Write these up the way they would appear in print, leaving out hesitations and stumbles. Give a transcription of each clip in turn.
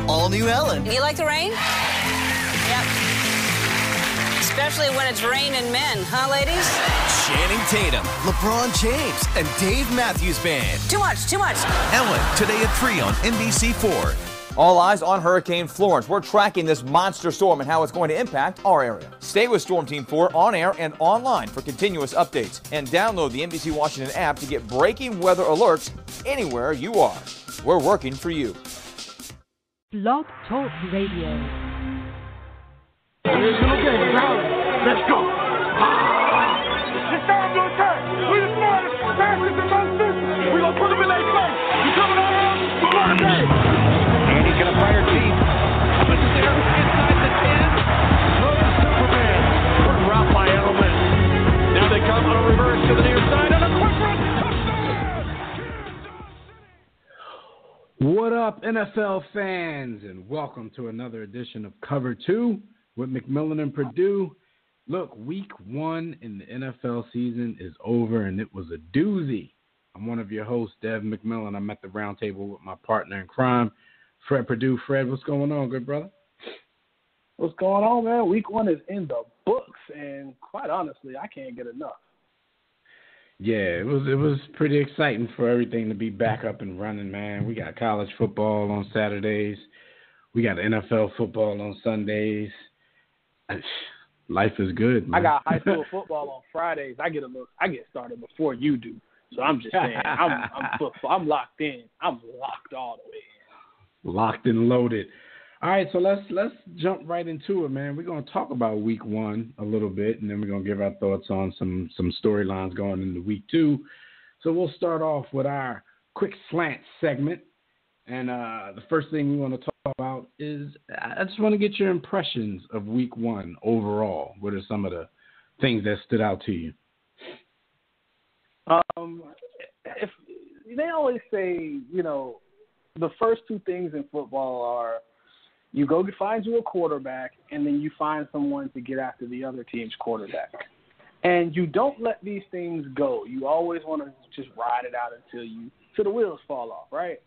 All new Ellen. You like the rain? Yep. Especially when it's raining men, huh, ladies? Channing Tatum, LeBron James, and Dave Matthews Band. Too much. Ellen, today at 3 on NBC4. All eyes on Hurricane Florence. We're tracking this monster storm and how it's going to impact our area. Stay with Storm Team 4 on air and online for continuous updates. And download the NBC Washington app to get breaking weather alerts anywhere you are. We're working for you. Blog Talk Radio. Let's go. It's time to attack. We the smartest, fastest, and most vicious. We gonna put them in their place. We coming around. We gonna game. Andy's gonna fire deep. Coming to there inside the 10. Throws Superman. Put route by Edelman. Now they come on a reverse to the near side on a quick run. What up, NFL fans, and welcome to another edition of Cover 2 with McMillan and Purdue. Look, week 1 in the NFL season is over, and it was a doozy. I'm one of your hosts, Dev McMillan. I'm at the round table with my partner in crime, Fred Purdue. Fred, what's going on, good brother? What's going on, man? Week 1 is in the books, and quite honestly, I can't get enough. Yeah, it was pretty exciting for everything to be back up and running, man. We got college football on Saturdays. We got NFL football on Sundays. Life is good, man. I got high school football on Fridays. I get started before you do. So I'm just saying, I'm locked in. I'm locked all the way in. Locked and loaded. All right, so let's jump right into it, man. We're going to talk about week 1 a little bit, and then we're going to give our thoughts on some storylines going into week 2. So we'll start off with our quick slant segment. And the first thing we want to talk about is I just want to get your impressions of week 1 overall. What are some of the things that stood out to you? If they always say, the first 2 things in football are you go find you a quarterback, and then you find someone to get after the other team's quarterback. And you don't let these things go. You always want to just ride it out until the wheels fall off, right?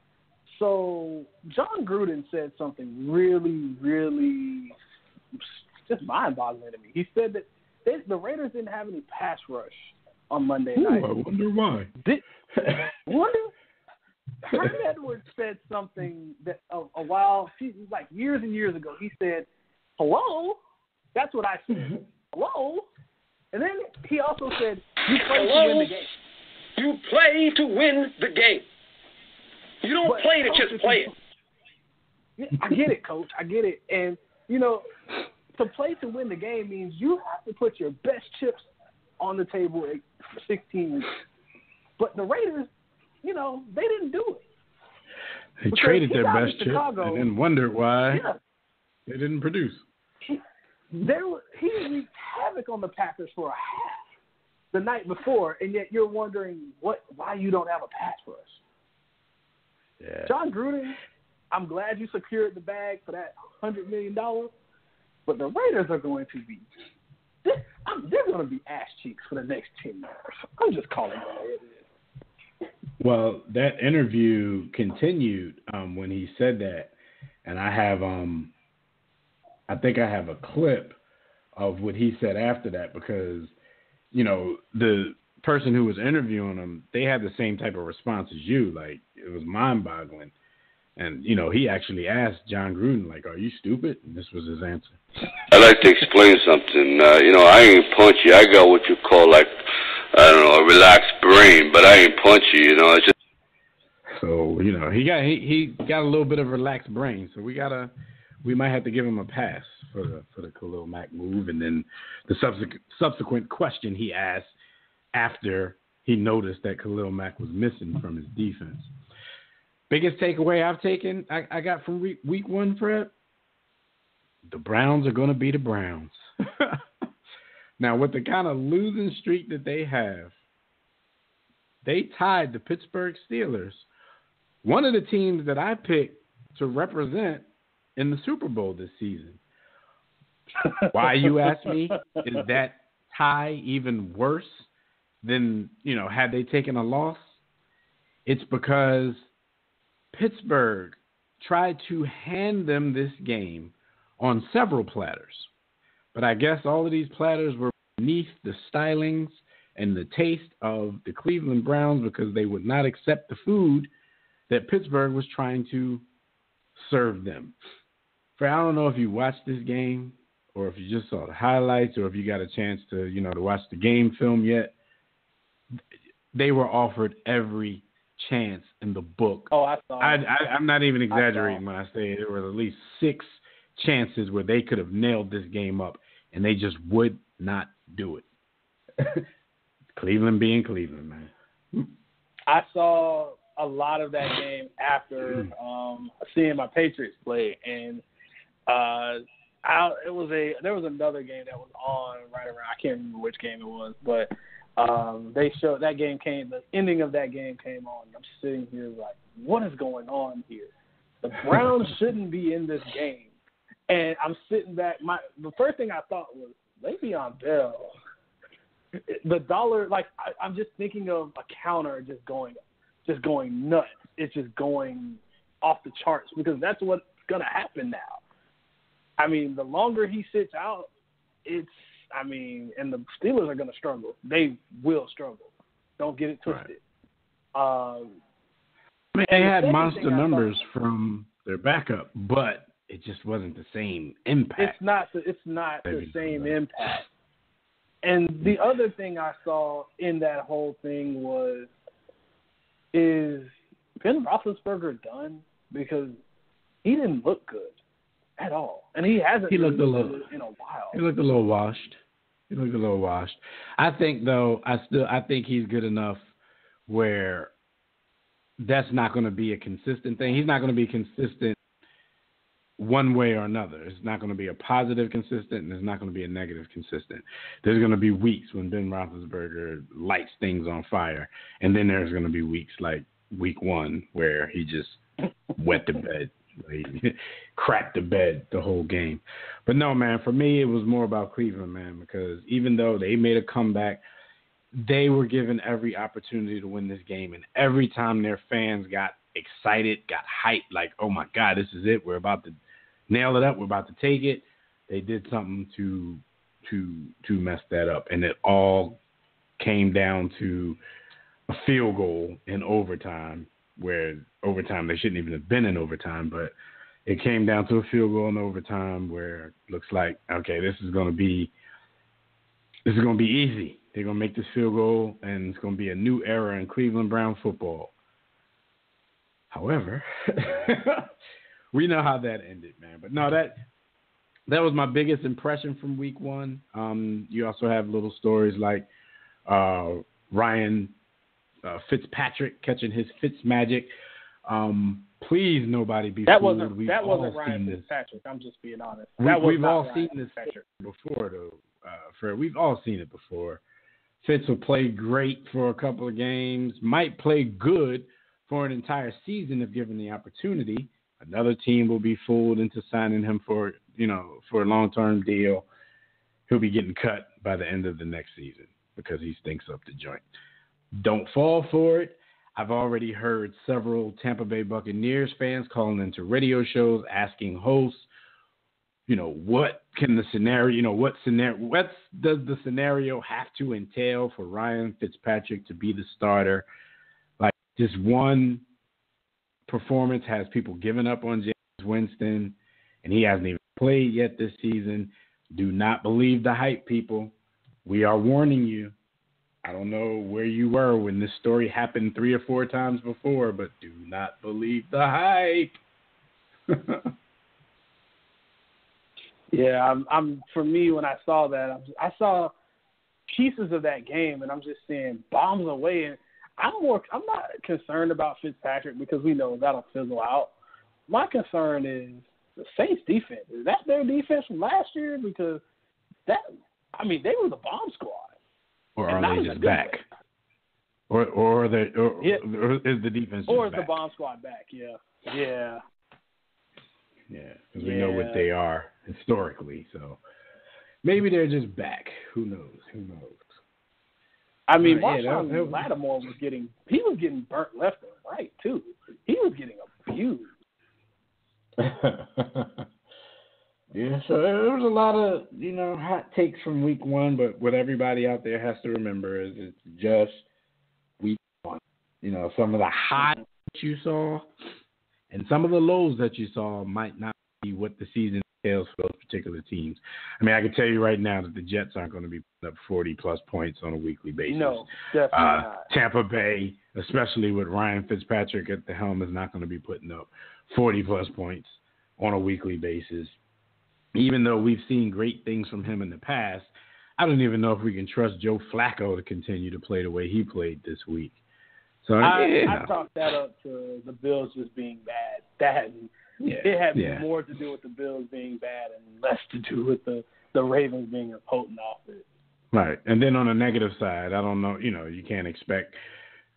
So John Gruden said something really, really just mind-boggling to me. He said that the Raiders didn't have any pass rush on Monday night. I wonder why. Herm Edwards said something that a while, like years and years ago. He said, "Hello," that's what I said. "Hello," and then he also said, "You play to win the game." You play to win the game. You don't play to just play it. I get it, Coach. I get it. And, to play to win the game means you have to put your best chips on the table for 16 weeks. But the Raiders, they didn't do it. They traded their best chips and then wondered why they didn't produce. He wreaked havoc on the Packers for a half the night before, and yet you're wondering why you don't have a pass rush. Yeah. John Gruden, I'm glad you secured the bag for that $100 million, but the Raiders are going to be they're going to be ass cheeks for the next 10 years. I'm just calling it what it is. Well, that interview continued when he said that, and I have I think I have a clip of what he said after that because, the person who was interviewing him, they had the same type of response as you. Like, it was mind-boggling. And, he actually asked John Gruden, like, are you stupid? And this was his answer. I'd like to explain something. I ain't punchy. I got what you call, a relaxed brain, but I ain't punchy, It's just... So, he got a little bit of relaxed brain. So we might have to give him a pass for the Khalil Mack move. And then the subsequent question he asked after he noticed that Khalil Mack was missing from his defense. Biggest takeaway I got from week 1, Fred? The Browns are going to be the Browns. Now, with the kind of losing streak that they have, they tied the Pittsburgh Steelers, one of the teams that I picked to represent in the Super Bowl this season. Why, you ask me? Is that tie even worse than, had they taken a loss? It's because Pittsburgh tried to hand them this game on several platters. But I guess all of these platters were beneath the stylings and the taste of the Cleveland Browns because they would not accept the food that Pittsburgh was trying to serve them. I don't know if you watched this game or if you just saw the highlights or if you got a chance to, to watch the game film yet. They were offered every chance in the book. Oh, I saw it. I'm not even exaggerating when I say there were at least 6 chances where they could have nailed this game up, and they just would not do it. Cleveland being Cleveland, man. I saw a lot of that game after seeing my Patriots play, and there was another game that was on right around. I can't remember which game it was, but they showed that game came. The ending of that game came on. And I'm sitting here like, what is going on here? The Browns shouldn't be in this game, and I'm sitting back. The first thing I thought was Le'Veon Bell. The dollar, like I'm just thinking of a counter just going nuts. It's just going off the charts because that's what's gonna happen now. I mean, the longer he sits out, and the Steelers are gonna struggle. They will struggle. Don't get it twisted. Right. They had monster numbers from their backup, but it just wasn't the same impact. It's not the same impact. And the other thing I saw in that whole thing is Ben Roethlisberger done? Because he didn't look good at all, and he hasn't. He looked a little in a while. He looked a little washed. I think though, I think he's good enough where that's not going to be a consistent thing. He's not going to be consistent one way or another. It's not going to be a positive consistent, and it's not going to be a negative consistent. There's going to be weeks when Ben Roethlisberger lights things on fire, and then there's going to be weeks like week 1 where he just wet the bed. He cracked the bed the whole game. But no, man, for me, it was more about Cleveland, man, because even though they made a comeback, they were given every opportunity to win this game, and every time their fans got excited, got hyped, like, oh, my God, this is it. We're about to nail it up. We're about to take it. They did something to mess that up, and it all came down to a field goal in overtime, where overtime they shouldn't even have been in overtime, but it came down to a field goal in overtime where it looks like, okay, this is going to be easy. They're going to make this field goal, and it's going to be a new era in Cleveland Brown football. However, we know how that ended, man. But no, that was my biggest impression from week 1. You also have little stories like Ryan Fitzpatrick catching his Fitz magic. Please, nobody be fooled. That wasn't Ryan Fitzpatrick. I'm just being honest. We've all seen this before, though. Fred, we've all seen it before. Fitz will play great for a couple of games, might play good for an entire season if given the opportunity. Another team will be fooled into signing him for a long-term deal. He'll be getting cut by the end of the next season because he stinks up the joint. Don't fall for it. I've already heard several Tampa Bay Buccaneers fans calling into radio shows asking hosts, what can the scenario, what does the scenario have to entail for Ryan Fitzpatrick to be the starter? Like, this one performance has people giving up on Jameis Winston, and he hasn't even played yet this season. Do not believe the hype, people. We are warning you. I don't know where you were when this story happened 3 or 4 times before, but do not believe the hype. Yeah, for me, when I saw that, I saw pieces of that game, and I'm just seeing bombs away. And I'm not concerned about Fitzpatrick because we know that'll fizzle out. My concern is the Saints defense. Is that their defense from last year? Because they were the bomb squad. Or are they just back? Or is the defense just or is back? the bomb squad back? Yeah. Yeah, because we know what they are historically. So maybe they're just back. Who knows? I mean, Marshawn Lattimore was getting burnt left and right too. He was getting abused. Yeah, so there was a lot of, hot takes from week one, but what everybody out there has to remember is it's just week one. Some of the highs that you saw and some of the lows that you saw might not be what the season entails for those particular teams. I mean, I can tell you right now that the Jets aren't going to be putting up 40-plus points on a weekly basis. No, definitely not. Tampa Bay, especially with Ryan Fitzpatrick at the helm, is not going to be putting up 40-plus points on a weekly basis. Even though we've seen great things from him in the past, I don't even know if we can trust Joe Flacco to continue to play the way he played this week. So I chalked that up to the Bills just being bad. It had more to do with the Bills being bad and less to do with the Ravens being a potent offense. Right. And then on the negative side, I don't know, you can't expect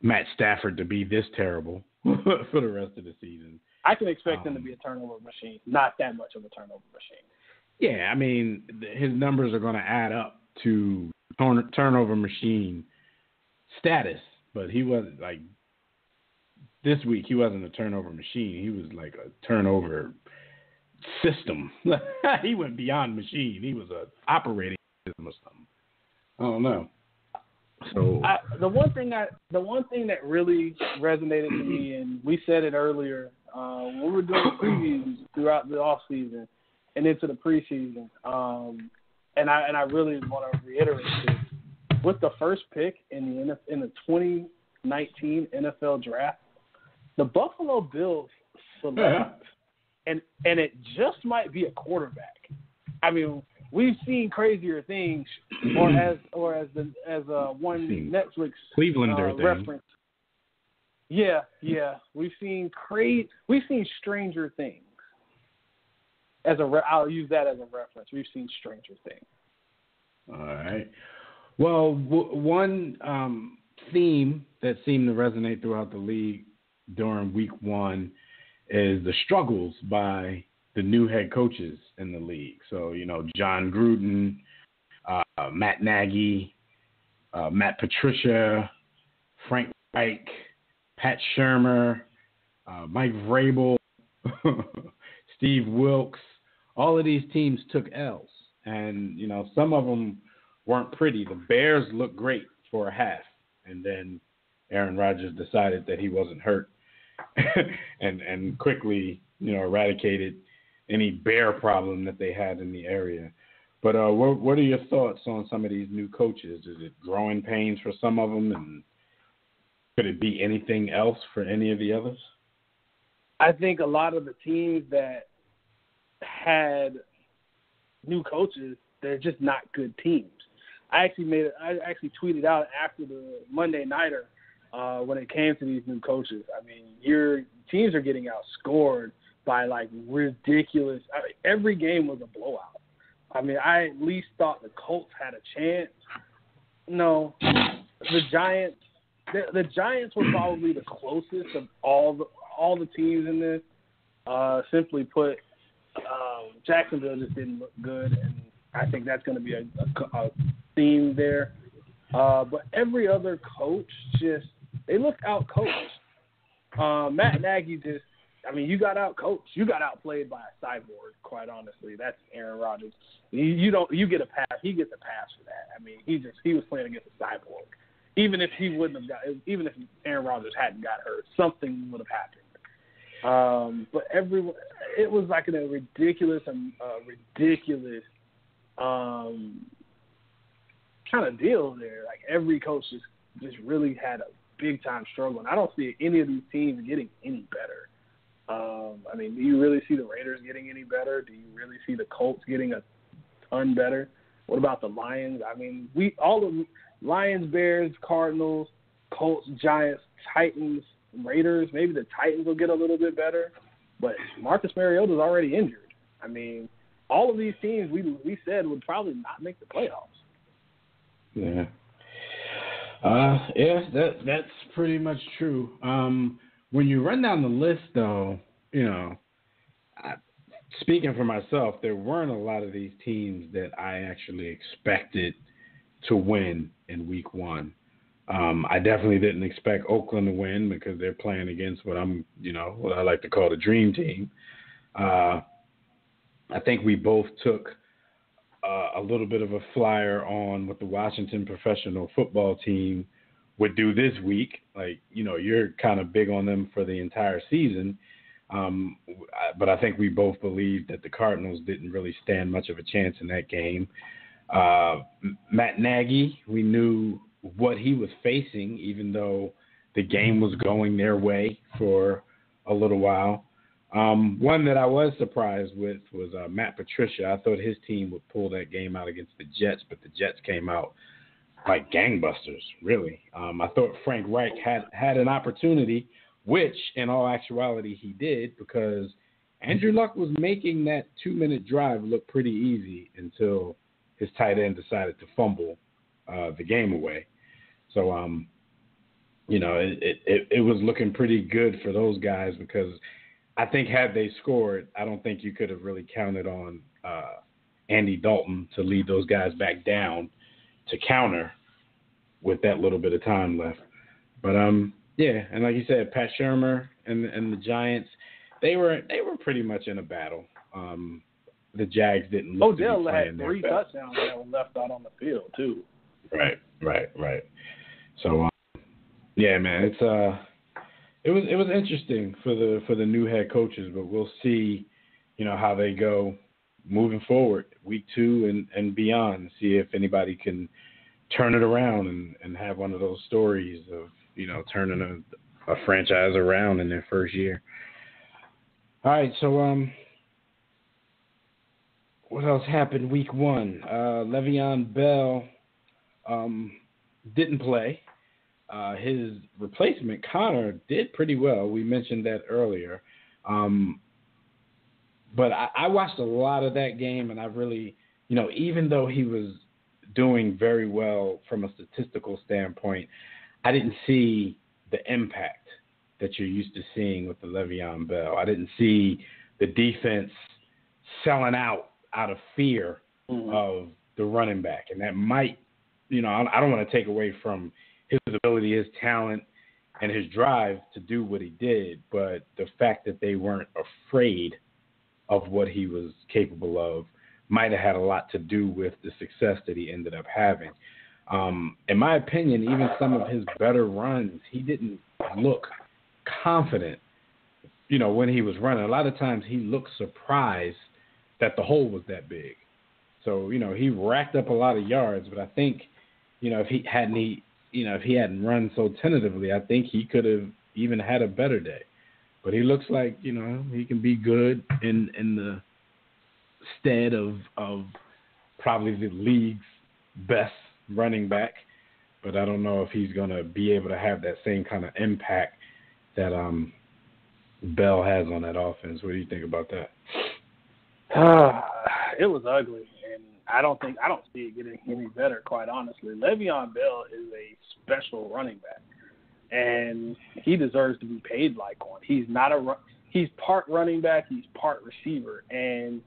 Matt Stafford to be this terrible for the rest of the season. I can expect him to be a turnover machine, not that much of a turnover machine. Yeah, I mean, his numbers are going to add up to turnover machine status, but he wasn't like this week. He wasn't a turnover machine. He was like a turnover system. He went beyond machine. He was an operating system or something. I don't know. So the one thing that really resonated to me, and we said it earlier when we were doing previews throughout the off season and into the preseason, and I really want to reiterate this: with the first pick in the 2019 NFL draft, the Buffalo Bills select, and it just might be a quarterback. I mean, we've seen crazier things, or as one Netflix Clevelander reference. Yeah, we've seen stranger things. I'll use that as a reference. We've seen stranger things. All right. Well, one theme that seemed to resonate throughout the league during week one is the struggles by the new head coaches in the league. So, John Gruden, Matt Nagy, Matt Patricia, Frank Reich, Pat Shermer, Mike Vrabel, Steve Wilkes. All of these teams took L's. And, some of them weren't pretty. The Bears looked great for a half. And then Aaron Rodgers decided that he wasn't hurt and quickly, eradicated any bear problem that they had in the area. But what are your thoughts on some of these new coaches? Is it growing pains for some of them, and could it be anything else for any of the others? I think a lot of the teams that had new coaches, they're just not good teams. I actually tweeted out after the Monday Nighter when it came to these new coaches. I mean, your teams are getting outscored by ridiculous. Every game was a blowout. I mean, I at least thought the Colts had a chance. No, the Giants. The Giants were probably the closest of all the teams in this. Simply put, Jacksonville just didn't look good, and I think that's going to be a theme there. But every other coach they look out-coached. Matt Nagy you got out-coached. You got outplayed by a cyborg, quite honestly. That's Aaron Rodgers. You get a pass. He gets a pass for that. I mean, he was playing against a cyborg. Even if Aaron Rodgers hadn't got hurt, something would have happened. But it was like a ridiculous kind of deal there. Like every coach just really had a big time struggle, and I don't see any of these teams getting any better. I mean, do you really see the Raiders getting any better? Do you really see the Colts getting a ton better? What about the Lions? I mean, all the Lions, Bears, Cardinals, Colts, Giants, Titans, Raiders. Maybe the Titans will get a little bit better, but Marcus Mariota's already injured. I mean, all of these teams we said would probably not make the playoffs. Yeah. That's pretty much true. When you run down the list, though, speaking for myself, there weren't a lot of these teams that I actually expected to win in week one. I definitely didn't expect Oakland to win because they're playing against what I like to call the dream team. I think we both took a little bit of a flyer on what the Washington professional football team would do this week. Like, you're kind of big on them for the entire season. But I think we both believed that the Cardinals didn't really stand much of a chance in that game. Matt Nagy, we knew what he was facing, even though the game was going their way for a little while. One that I was surprised with was Matt Patricia. I thought his team would pull that game out against the Jets, but the Jets came out like gangbusters, really. I thought Frank Reich had an opportunity, which in all actuality he did, because Andrew Luck was making that 2-minute drive look pretty easy until his tight end decided to fumble the game away. So, it was looking pretty good for those guys, because I think had they scored, I don't think you could have really counted on Andy Dalton to lead those guys back down to counter with that little bit of time left. But, yeah, and like you said, Pat Shurmur and the Giants, they were pretty much in a battle. The Jags didn't look to be playing their best. Odell had 3 touchdowns that were left out on the field, too. Right. So, yeah, man, it was interesting for the new head coaches, but we'll see, how they go moving forward, week 2 and beyond. See if anybody can turn it around and have one of those stories of turning a franchise around in their first year. All right, so what else happened week 1? Le'Veon Bell didn't play. His replacement, Connor, did pretty well. We mentioned that earlier. But I watched a lot of that game, and I really, even though he was doing very well from a statistical standpoint, I didn't see the impact that you're used to seeing with the Le'Veon Bell. I didn't see the defense selling out of fear of the running back. And that might, I don't want to take away from his ability, his talent, and his drive to do what he did, but the fact that they weren't afraid of what he was capable of might have had a lot to do with the success that he ended up having. In my opinion, even some of his better runs, he didn't look confident, when he was running. A lot of times he looked surprised that the hole was that big. So, he racked up a lot of yards, but I think, if he hadn't run so tentatively, I think he could have even had a better day. But he looks like, he can be good in the stead of probably the league's best running back. But I don't know if he's going to be able to have that same kind of impact that Bell has on that offense. What do you think about that? It was ugly, and I don't see it getting any better, quite honestly. Le'Veon Bell is a special running back, and he deserves to be paid like one. He's part running back, he's part receiver, and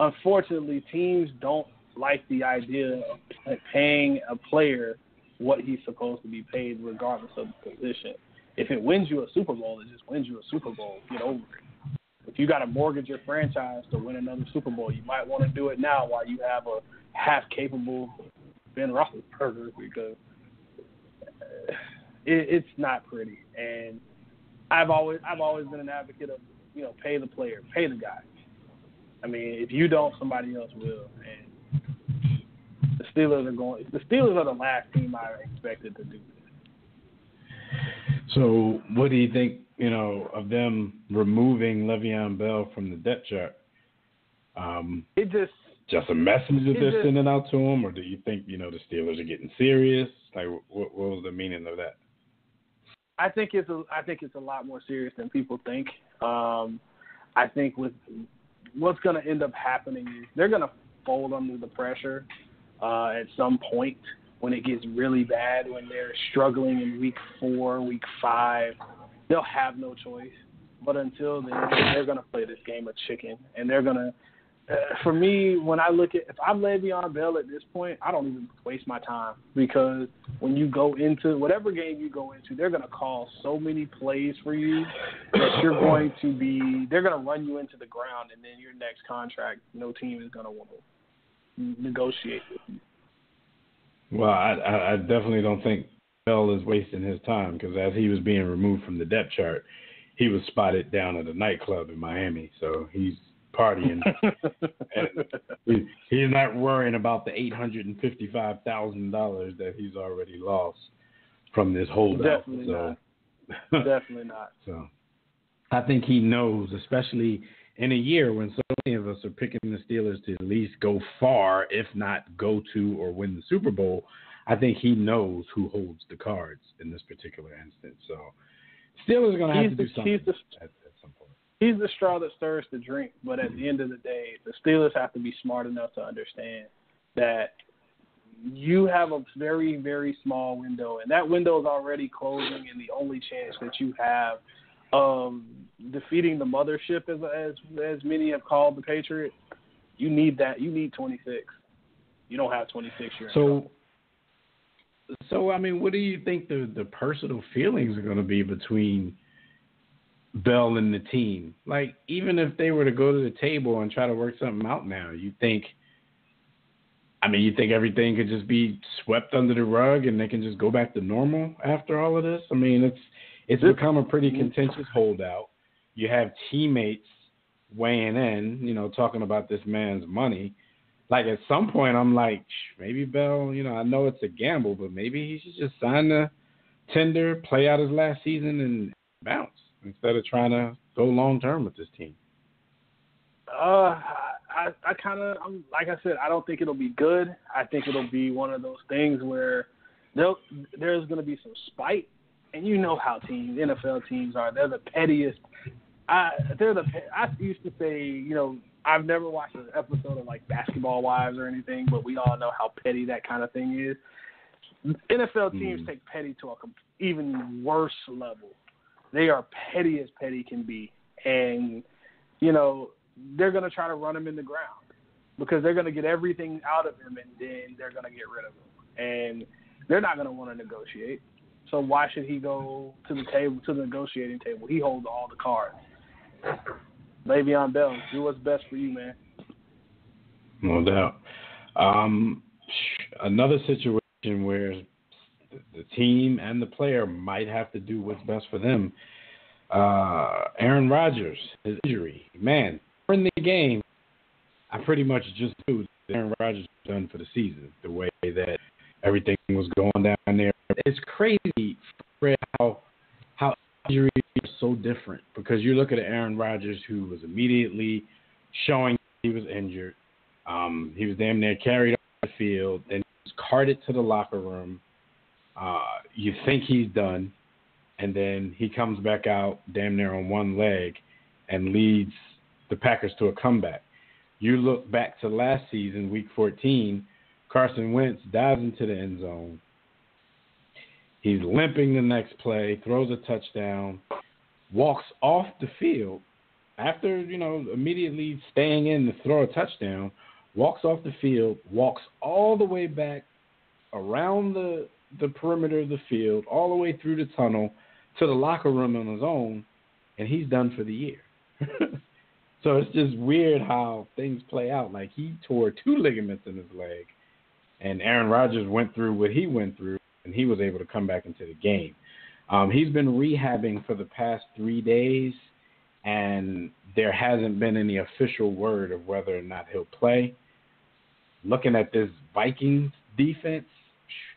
unfortunately, teams don't like the idea of paying a player what he's supposed to be paid, regardless of the position. If it wins you a Super Bowl, it just wins you a Super Bowl. Get over it. If you got to mortgage your franchise to win another Super Bowl, you might want to do it now while you have a half-capable Ben Roethlisberger, because it's not pretty. And I've always been an advocate of, pay the player, pay the guy. I mean, if you don't, somebody else will. And the Steelers are the last team I expected to do this. So what do you think, of them removing Le'Veon Bell from the depth chart? Just a message that they're sending out to him, or do you think, the Steelers are getting serious? Like, what was the meaning of that? I think it's a lot more serious than people think. I think with what's going to end up happening is they're going to fold under the pressure at some point when it gets really bad, when they're struggling in week 4, week 5. They'll have no choice. But until then, they're going to play this game of chicken, and they're going to for me, when I look at, if I'm Le'Veon Bell at this point, I don't even waste my time, because when you go into whatever game you go into, they're going to call so many plays for you that they're going to run you into the ground, and then your next contract, no team is going to want to negotiate with you. Well, I definitely don't think Bell is wasting his time, because as he was being removed from the depth chart, he was spotted down at a nightclub in Miami, so he's partying. And he's not worrying about the $855,000 that he's already lost from this holdout. Definitely not. So I think he knows, especially in a year when so many of us are picking the Steelers to at least go far, if not go to or win the Super Bowl. I think he knows who holds the cards in this particular instance. So Steelers are going to have to do something at some point. He's the straw that stirs the drink, but at the end of the day, the Steelers have to be smart enough to understand that you have a very, very small window, and that window is already closing, and the only chance that you have of defeating the mothership, as many have called the Patriots, you need that. You need 26. You don't have 26 years. So, I mean, what do you think the personal feelings are going to be between Bell and the team? Like, even if they were to go to the table and try to work something out now, you think everything could just be swept under the rug and they can just go back to normal after all of this? I mean, it's become a pretty contentious holdout. You have teammates weighing in, talking about this man's money. Like, at some point, I'm like, maybe Bell, I know it's a gamble, but maybe he should just sign the tender, play out his last season, and bounce instead of trying to go long-term with this team. Like I said, I don't think it'll be good. I think it'll be one of those things where there's going to be some spite, and you know how NFL teams are. They're the pettiest. I used to say, I've never watched an episode of like Basketball Wives or anything, but we all know how petty that kind of thing is. NFL teams take petty to an even worse level. They are petty as petty can be, and they're going to try to run him in the ground because they're going to get everything out of him, and then they're going to get rid of him, and they're not going to want to negotiate. So why should he go to the negotiating table? He holds all the cards. Le'Veon Bell, do what's best for you, man. No doubt. Another situation where the team and the player might have to do what's best for them. Aaron Rodgers, his injury. Man, during the game, I pretty much just knew that Aaron Rodgers was done for the season, the way that everything was going down there. It's crazy how injuries are so different, because you look at Aaron Rodgers, who was immediately showing he was injured. He was damn near carried off the field, then he was carted to the locker room. You think he's done, and then he comes back out damn near on one leg and leads the Packers to a comeback. You look back to last season, Week 14, Carson Wentz dives into the end zone. He's limping the next play, throws a touchdown, walks off the field after, immediately staying in to throw a touchdown, walks off the field, walks all the way back around the perimeter of the field, all the way through the tunnel to the locker room on his own, and he's done for the year. So it's just weird how things play out. Like, he tore 2 ligaments in his leg, and Aaron Rodgers went through what he went through, and he was able to come back into the game. He's been rehabbing for the past 3 days, and there hasn't been any official word of whether or not he'll play. Looking at this Vikings defense,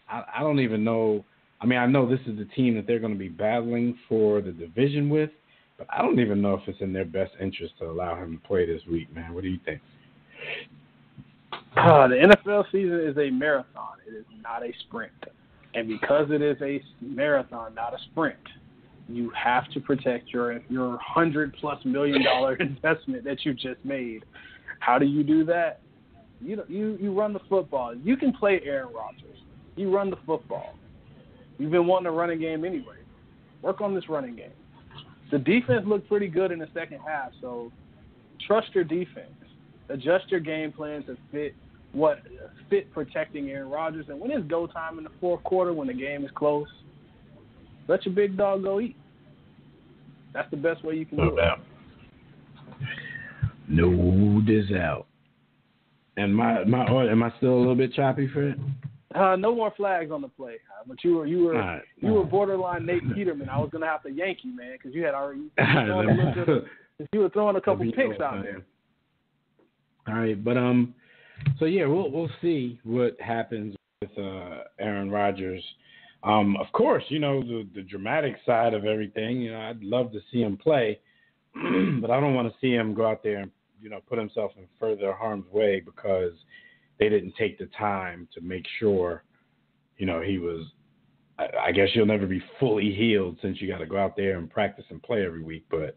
I don't even know. I mean, I know this is the team that they're going to be battling for the division with, but I don't even know if it's in their best interest to allow him to play this week, man. What do you think? The NFL season is a marathon. It is not a sprint. And because it is a marathon, not a sprint, you have to protect your $100+ million investment that you just made. How do you do that? You run the football. You can play Aaron Rodgers. You run the football. You've been wanting a running game anyway. Work on this running game. The defense looked pretty good in the second half, so trust your defense. Adjust your game plan to fit protecting Aaron Rodgers. And when it's go time in the fourth quarter, when the game is close, let your big dog go eat. That's the best way you can do it. No doubt. And am I still a little bit choppy, Fred? No more flags on the play. But you were borderline Nate Peterman. I was gonna have to yank you, man, because you had already you were throwing a couple picks out there. All right, but so yeah, we'll see what happens with Aaron Rodgers. Of course, the dramatic side of everything. I'd love to see him play, but I don't want to see him go out there and put himself in further harm's way because they didn't take the time to make sure, he was. I guess you'll never be fully healed since you got to go out there and practice and play every week, but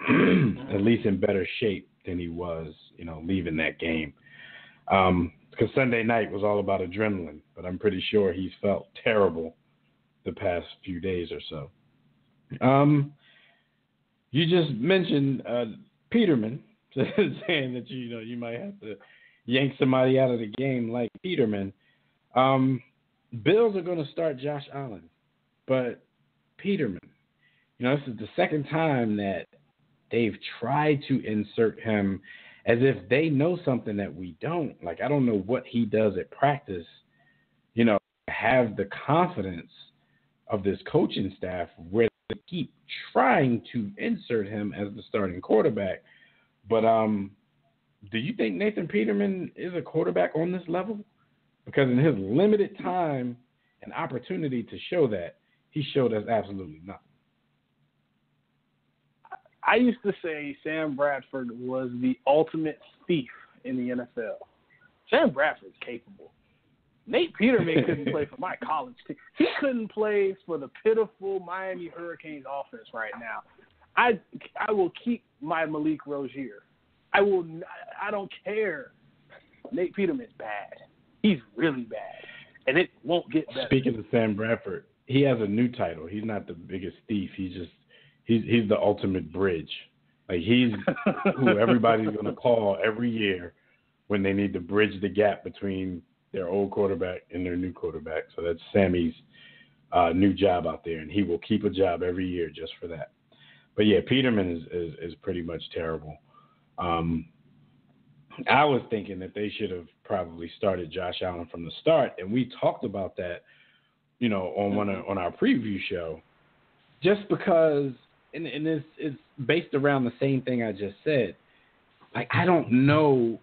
at least in better shape than he was, leaving that game. Because Sunday night was all about adrenaline, but I'm pretty sure he's felt terrible the past few days or so. You just mentioned Peterman, saying that you might have to yank somebody out of the game like Peterman. Bills are going to start Josh Allen, but Peterman, this is the second time that they've tried to insert him as if they know something that we don't. Like, I don't know what he does at practice, have the confidence of this coaching staff where they keep trying to insert him as the starting quarterback. But do you think Nathan Peterman is a quarterback on this level? Because in his limited time and opportunity to show that, he showed us absolutely nothing. I used to say Sam Bradford was the ultimate thief in the NFL. Sam Bradford's capable. Nate Peterman couldn't play for my college team. He couldn't play for the pitiful Miami Hurricanes offense right now. I will keep my Malik Rozier. I don't care. Nate Peterman's bad. He's really bad, and it won't get better. Speaking of Sam Bradford, he has a new title. He's not the biggest thief. He's the ultimate bridge. Like, he's who everybody's going to call every year when they need to bridge the gap between their old quarterback and their new quarterback. So that's Sammy's new job out there, and he will keep a job every year just for that. But yeah, Peterman is pretty much terrible. I was thinking that they should have probably started Josh Allen from the start, and we talked about that, on our preview show, just because, and it's based around the same thing I just said. Like, I don't know,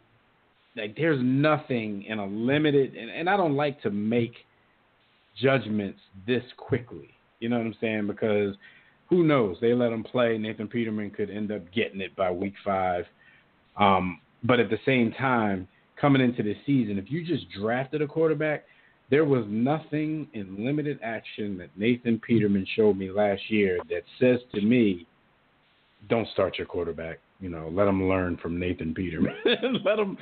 like, there's nothing in a limited, and I don't like to make judgments this quickly. You know what I'm saying? Because who knows? They let him play. Nathan Peterman could end up getting it by week 5. But at the same time, coming into this season, if you just drafted a quarterback, there was nothing in limited action that Nathan Peterman showed me last year that says to me, don't start your quarterback. Let him learn from Nathan Peterman. let him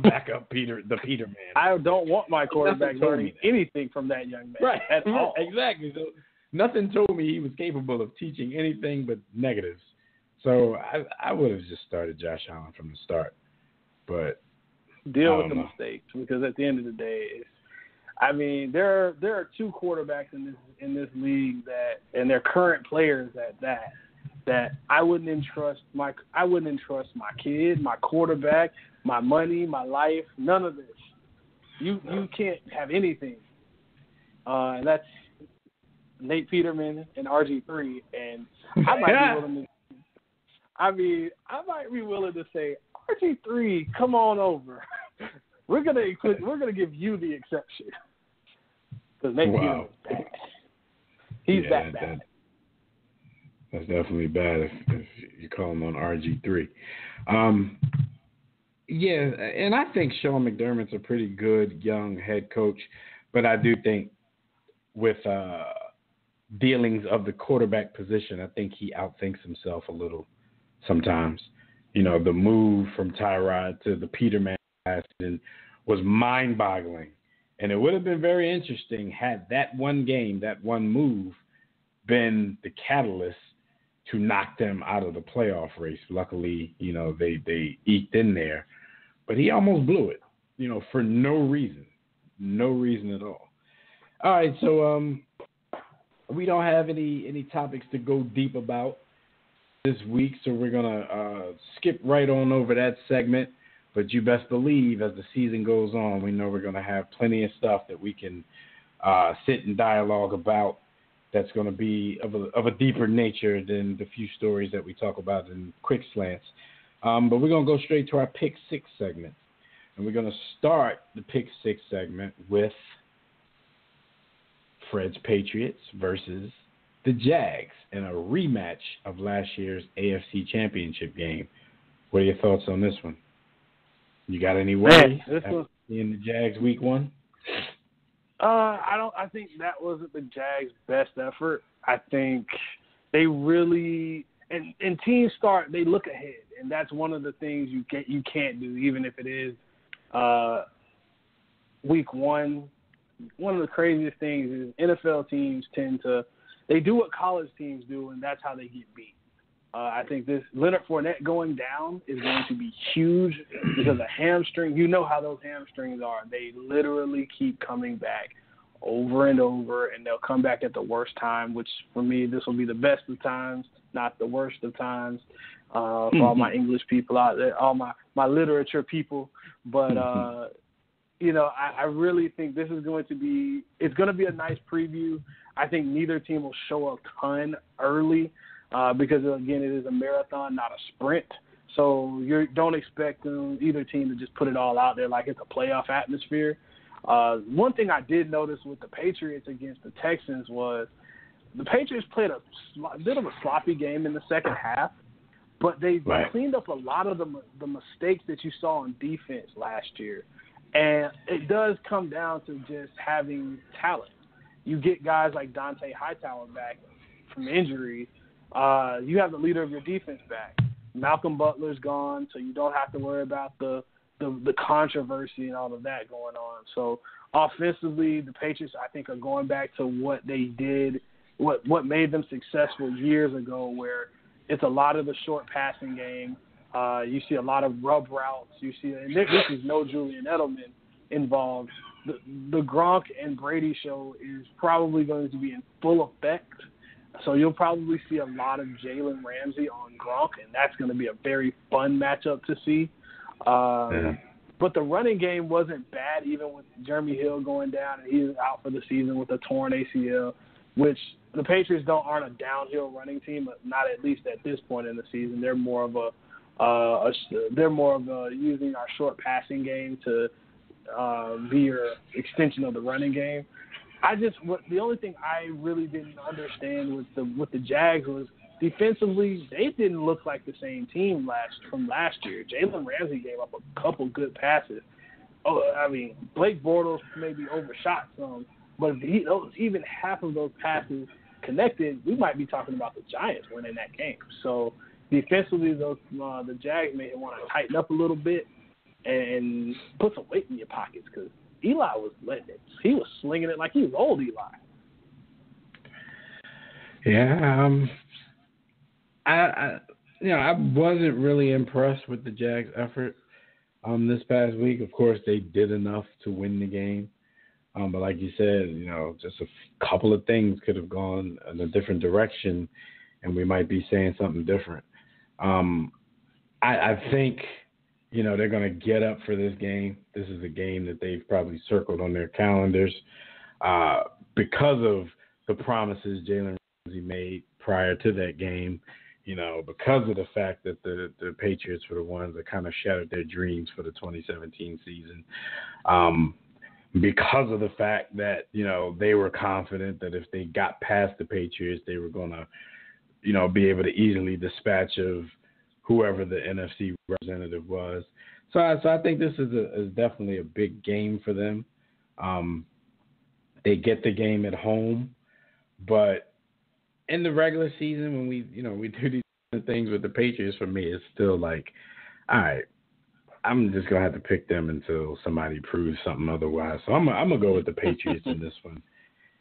back up the Peterman. I don't want my quarterback learning anything from that young man. Right. At all. Exactly. So nothing told me he was capable of teaching anything but negatives. So I would have just started Josh Allen from the start. But deal with the mistakes, because at the end of the day, there are 2 quarterbacks in this league and they're current players at that I wouldn't entrust my kid, my quarterback, my money, my life, none of this. You can't have anything. And that's Nate Peterman and RG3, and I might be willing to say, RG3, come on over. We're gonna give you the exception, because Nate Peterman's bad. He's that bad. That's definitely bad if you call him on RG3. Yeah, and I think Sean McDermott's a pretty good young head coach, but I do think with dealings of the quarterback position, I think he outthinks himself a little sometimes. The move from Tyrod to the Peterman was mind-boggling, and it would have been very interesting had that one game, that one move, been the catalyst to knock them out of the playoff race. Luckily, they eked in there. but he almost blew it, for no reason at all. All right, so we don't have any topics to go deep about this week, so we're gonna skip right on over that segment. But you best believe, as the season goes on, we know we're gonna have plenty of stuff that we can sit and dialogue about. That's going to be of a deeper nature than the few stories that we talk about in quick slants. But we're going to go straight to our Pick 6 segment. And we're going to start the Pick 6 segment with Fred's Patriots versus the Jags in a rematch of last year's AFC Championship game. What are your thoughts on this one? You got any worries after seeing the Jags week 1? I think that wasn't the Jags' best effort. I think they really and teams they look ahead, and that's one of the things you can't do, even if it is week 1. One of the craziest things is NFL teams they do what college teams do, and that's how they get beat. I think this Leonard Fournette going down is going to be huge because of hamstring. You know how those hamstrings are. They literally keep coming back over and over, and they'll come back at the worst time, which for me, this will be the best of times, not the worst of times, for all my English people out there, all my literature people. But, I really think this is going to be – it's going to be a nice preview. I think neither team will show a ton early because, again, it is a marathon, not a sprint. So you don't expect either team to just put it all out there like it's a playoff atmosphere. One thing I did notice with the Patriots against the Texans was the Patriots played a bit of a sloppy game in the second half, but they cleaned up a lot of the mistakes that you saw on defense last year. And it does come down to just having talent. You get guys like Dante Hightower back from injury. You have the leader of your defense back. Malcolm Butler's gone, so you don't have to worry about the controversy and all of that going on. So offensively, the Patriots, I think, are going back to what they did, what made them successful years ago, where it's a lot of the short passing game. You see a lot of rub routes. You see, and this is no Julian Edelman involved. The Gronk and Brady show is probably going to be in full effect. So you'll probably see a lot of Jalen Ramsey on Gronk, and that's going to be a very fun matchup to see. But the running game wasn't bad, even with Jeremy Hill going down, and he's out for the season with a torn ACL, which the Patriots aren't a downhill running team, but not at least at this point in the season. They're more of using our short passing game to be your extension of the running game. The only thing I really didn't understand with the Jags was defensively, they didn't look like the same team from last year. Jalen Ramsey gave up a couple good passes. Blake Bortles maybe overshot some, but if even half of those passes connected, we might be talking about the Giants winning that game. So defensively, the Jags may want to tighten up a little bit and put some weight in your pockets because Eli was letting it. He was slinging it like he was old Eli. Yeah, I wasn't really impressed with the Jags' effort this past week. Of course, they did enough to win the game. But like you said, just a couple of things could have gone in a different direction, and we might be saying something different. I think, they're going to get up for this game. This is a game that they've probably circled on their calendars because of the promises Jalen Ramsey made prior to that game. Because of the fact that the Patriots were the ones that kind of shattered their dreams for the 2017 season. Because of the fact that, they were confident that if they got past the Patriots, they were going to, be able to easily dispatch of whoever the NFC representative was. So I think this is definitely a big game for them. They get the game at home, but in the regular season, when we do these things with the Patriots, for me, it's still like, all right, I'm just gonna have to pick them until somebody proves something otherwise. So I'm gonna go with the Patriots in this one,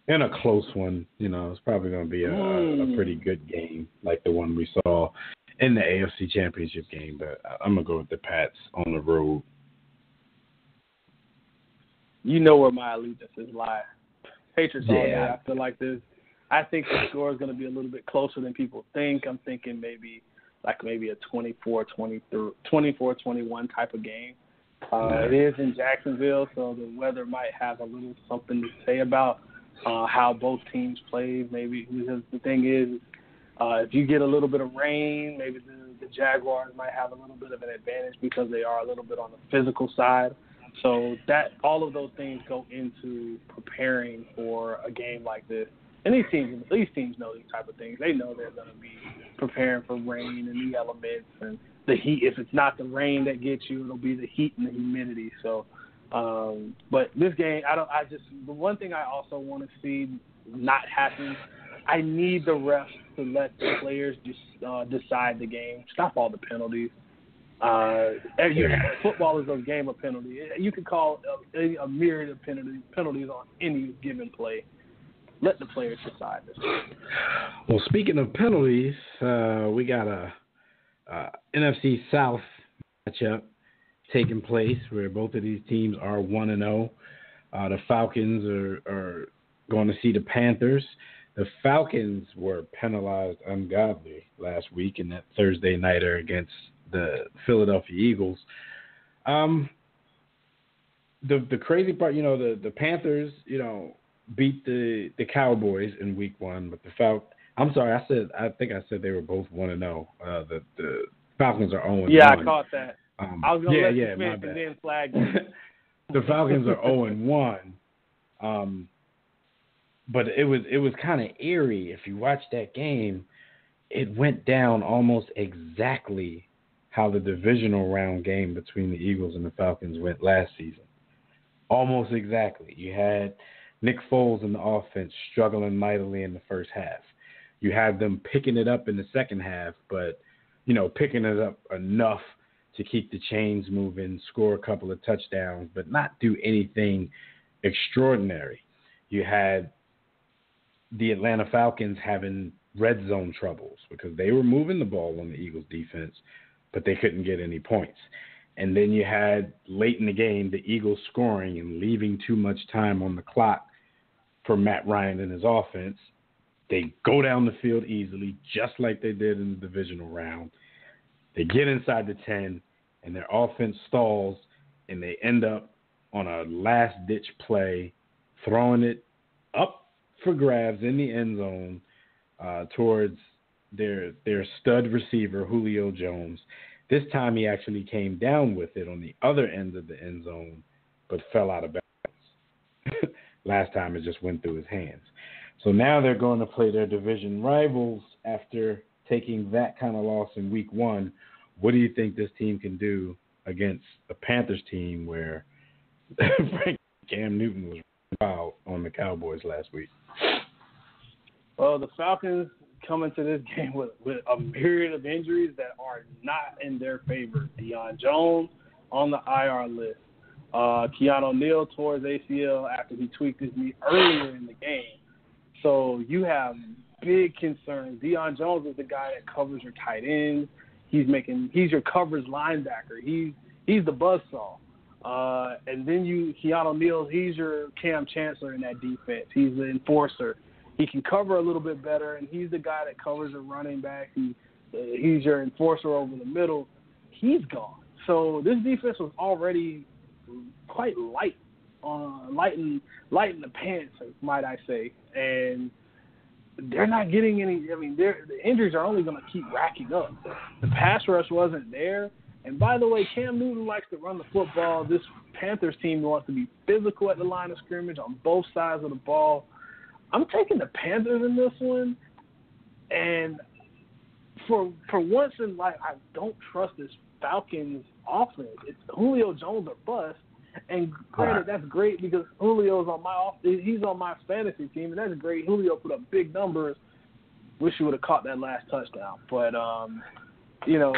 in a close one. It's probably gonna be a pretty good game, like the one we saw in the AFC Championship game. But I'm gonna go with the Pats on the road you know where my allegiances lie. Patriots all day. Yeah. I feel like this. I think the score is going to be a little bit closer than people think. I'm thinking maybe a 24-21 type of game. It is in Jacksonville, so the weather might have a little something to say about how both teams play. Maybe because the thing is, if you get a little bit of rain, maybe the Jaguars might have a little bit of an advantage because they are a little bit on the physical side. So that all of those things go into preparing for a game like this. And these teams know these type of things. They know they're going to be preparing for rain and the elements and the heat. If it's not the rain that gets you, it'll be the heat and the humidity. So, but this game, the one thing I also want to see not happen, I need the refs to let the players just decide the game. Stop all the penalties. Football is a game of penalties. You can call a myriad of penalties on any given play. Let the players decide this. Well, speaking of penalties, we got a NFC South matchup taking place where both of these teams are 1-0. The Falcons are going to see the Panthers. The Falcons were penalized ungodly last week in that Thursday nighter against the Philadelphia Eagles. The crazy part, the Panthers, beat the Cowboys in week 1, but I think I said they were both 1-0. The Falcons are 0-1. Yeah, I caught that. I was going to let you finish and then flag you. The Falcons are 0-1. But it was kind of eerie. If you watch that game, it went down almost exactly how the divisional round game between the Eagles and the Falcons went last season. Almost exactly. You had Nick Foles in the offense struggling mightily in the first half. You had them picking it up in the second half, but, picking it up enough to keep the chains moving, score a couple of touchdowns, but not do anything extraordinary. You had the Atlanta Falcons having red zone troubles because they were moving the ball on the Eagles defense, but they couldn't get any points. And then you had late in the game, the Eagles scoring and leaving too much time on the clock for Matt Ryan and his offense. They go down the field easily, just like they did in the divisional round. They get inside the 10, and their offense stalls, and they end up on a last-ditch play, throwing it up for grabs in the end zone towards their stud receiver, Julio Jones. This time he actually came down with it on the other end of the end zone, but fell out of bounds. Last time it just went through his hands. So now they're going to play their division rivals after taking that kind of loss in week 1. What do you think this team can do against a Panthers team where Cam Newton was out on the Cowboys last week? Well, the Falcons come into this game with a myriad of injuries that are not in their favor. Deion Jones on the IR list. Keanu Neal tore his ACL after he tweaked his knee earlier in the game. So you have big concerns. Deion Jones is the guy that covers your tight ends. He's your coverage linebacker. He's the buzzsaw. And then Keanu Neal, he's your Cam Chancellor in that defense. He's the enforcer. He can cover a little bit better, and he's the guy that covers the running back. He's your enforcer over the middle. He's gone. So this defense was already quite light in the pants, might I say. And they're not getting any. I mean, the injuries are only going to keep racking up. The pass rush wasn't there. And by the way, Cam Newton likes to run the football. This Panthers team wants to be physical at the line of scrimmage on both sides of the ball. I'm taking the Panthers in this one, and for once in life, I don't trust this Falcons offense. It's Julio Jones or bust, and granted, that's great because Julio's on he's on my fantasy team, and that's great. Julio put up big numbers. Wish he would have caught that last touchdown, but you're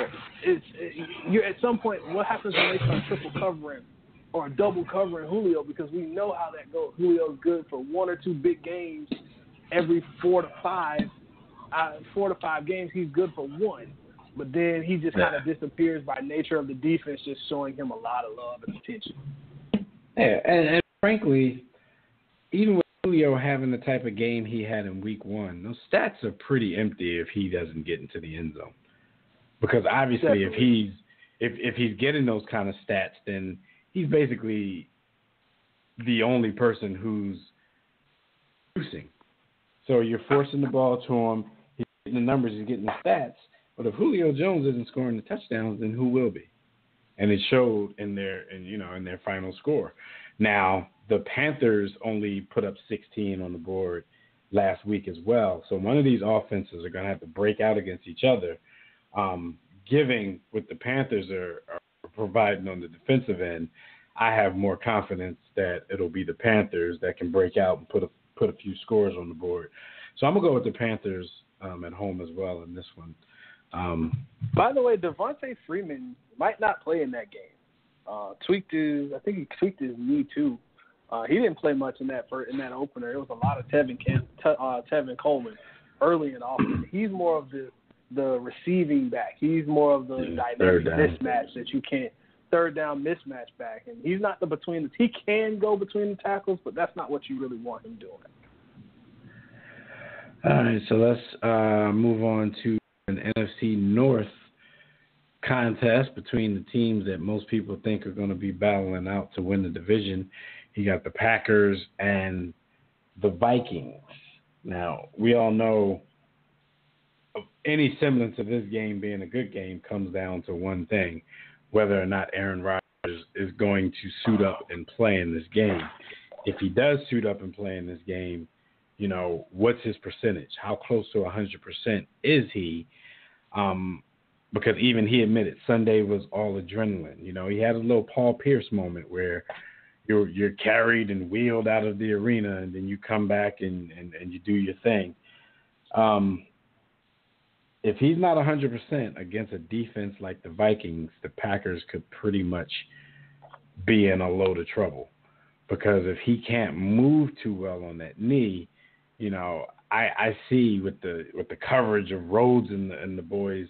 at some point. What happens when they start triple covering or double covering Julio, because we know how that goes. Julio's good for 1 or 2 big games every 4 to 5 games. He's good for 1, but then he just kind of disappears by nature of the defense just showing him a lot of love and attention. Yeah, and frankly, even with Julio having the type of game he had in Week 1, those stats are pretty empty if he doesn't get into the end zone. Because obviously, if he's getting those kind of stats, then he's basically the only person who's producing. So you're forcing the ball to him. He's getting the numbers. He's getting the stats. But if Julio Jones isn't scoring the touchdowns, then who will be? And it showed in their final score. Now the Panthers only put up 16 on the board last week as well. So one of these offenses are going to have to break out against each other. Given what the Panthers are providing on the defensive end, I have more confidence that it'll be the Panthers that can break out and put a few scores on the board. So I'm going to go with the Panthers at home as well in this one. By the way, Devontae Freeman might not play in that game. I think he tweaked his knee too. He didn't play much in that opener. It was a lot of Tevin Coleman early in the offense. He's more of the receiving back. He's more of the dynamic mismatch that you can't third down mismatch back. And he's not the between the. He can go between the tackles, but that's not what you really want him doing. All right, so let's move on to an NFC North contest between the teams that most people think are going to be battling out to win the division. You got the Packers and the Vikings. Now, we all know any semblance of this game being a good game comes down to one thing, whether or not Aaron Rodgers is going to suit up and play in this game. If he does suit up and play in this game, you know, what's his percentage? How close to 100% is he? Because even he admitted Sunday was all adrenaline. You know, he had a little Paul Pierce moment where you're carried and wheeled out of the arena, and then you come back and you do your thing. If he's not 100% against a defense like the Vikings, the Packers could pretty much be in a load of trouble. Because if he can't move too well on that knee, you know, I see with the coverage of Rhodes and the boys,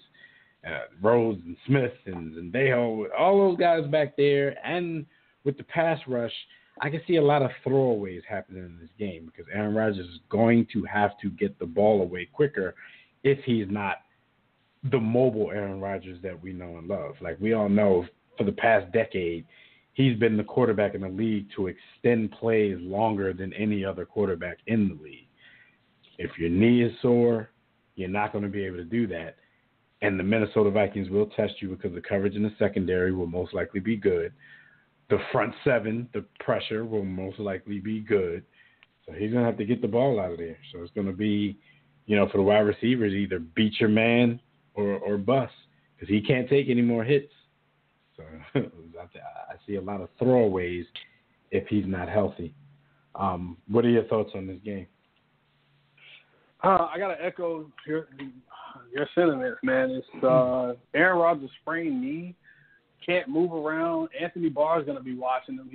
Rhodes and Smith and Zendejo, all those guys back there, and with the pass rush, I can see a lot of throwaways happening in this game because Aaron Rodgers is going to have to get the ball away quicker if he's not the mobile Aaron Rodgers that we know and love. Like we all know for the past decade, he's been the quarterback in the league to extend plays longer than any other quarterback in the league. If your knee is sore, you're not going to be able to do that. And the Minnesota Vikings will test you because the coverage in the secondary will most likely be good. The front seven, the pressure will most likely be good. So he's going to have to get the ball out of there. So it's going to be, you know, for the wide receivers, either beat your man or bust because he can't take any more hits. So I see a lot of throwaways if he's not healthy. What are your thoughts on this game? I got to echo your sentiments, man. It's Aaron Rodgers' sprained knee, can't move around. Anthony Barr is going to be watching them.